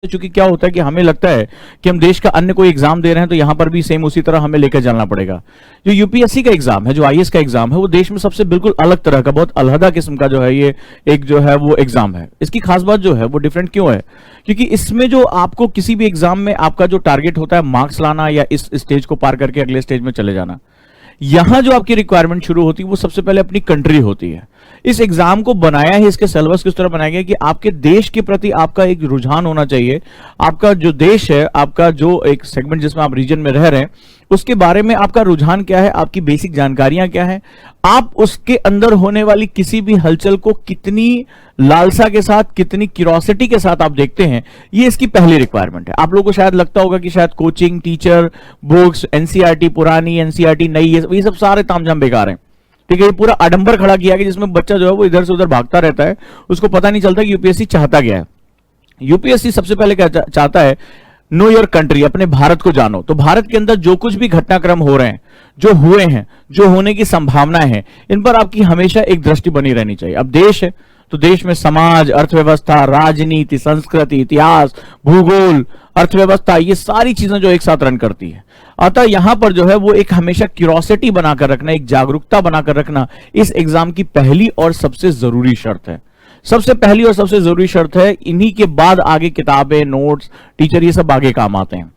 चूंकि क्या होता है कि हमें लगता है कि हम देश का अन्य कोई एग्जाम दे रहे हैं तो यहां पर भी सेम उसी तरह हमें लेकर चलना पड़ेगा। जो यूपीएससी का एग्जाम है, जो आईएएस का एग्जाम है, वो देश में सबसे बिल्कुल अलग तरह का, बहुत अलहदा किस्म का जो है ये एक जो है वो एग्जाम है। इसकी खास बात जो है वो डिफरेंट क्यों है? क्योंकि इसमें जो आपको किसी भी एग्जाम में आपका जो टारगेट होता है मार्क्स लाना या इस स्टेज को पार करके अगले स्टेज में चले जाना, यहां जो आपकी रिक्वायरमेंट शुरू होती है वो सबसे पहले अपनी कंट्री होती है। इस एग्जाम को बनाया है, इसके सिलेबस किस तरह बनाया गया कि आपके देश के प्रति आपका एक रुझान होना चाहिए। आपका जो देश है, आपका जो एक सेगमेंट जिसमें आप रीजन में रह रहे हैं, उसके बारे में आपका रुझान क्या है, आपकी बेसिक जानकारियां क्या है, आप उसके अंदर होने वाली किसी भी हलचल को कितनी लालसा के साथ, कितनी क्यूरोसिटी के साथ आप देखते हैं, ये इसकी पहली रिक्वायरमेंट है। आप लोगों को शायद लगता होगा कि शायद कोचिंग, टीचर, बुक्स, एनसीईआरटी पुरानी, एनसीईआरटी नई, ये सब सारे तामझाम बेकार हैं। ठीक है, ये पूरा आडंबर खड़ा किया कि जिसमें बच्चा जो है वो इधर से उधर भागता रहता है, उसको पता नहीं चलता कि यूपीएससी चाहता क्या है। यूपीएससी सबसे पहले क्या चाहता है, नो योर कंट्री, अपने भारत को जानो। तो भारत के अंदर जो कुछ भी घटनाक्रम हो रहे हैं, जो हुए हैं, जो होने की संभावना है, इन पर आपकी हमेशा एक दृष्टि बनी रहनी चाहिए। अब देश है तो देश में समाज, अर्थव्यवस्था, राजनीति, संस्कृति, इतिहास, भूगोल, अर्थव्यवस्था, ये सारी चीजें जो एक साथ रन करती है। अतः यहां पर जो है वो एक हमेशा क्यूरोसिटी बनाकर रखना, एक जागरूकता बनाकर रखना इस एग्जाम की पहली और सबसे जरूरी शर्त है। सबसे पहली और सबसे जरूरी शर्त है, इन्हीं के बाद आगे किताबें, नोट्स, टीचर, ये सब आगे काम आते हैं।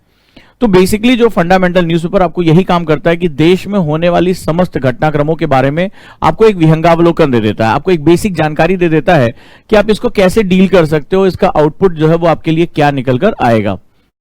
तो बेसिकली जो फंडामेंटल न्यूज़पेपर आपको यही काम करता है कि देश में होने वाली समस्त घटनाक्रमों के बारे में आपको एक विहंगावलोकन दे देता है, आपको एक बेसिक जानकारी दे देता है कि आप इसको कैसे डील कर सकते हो, इसका आउटपुट जो है वो आपके लिए क्या निकल कर आएगा।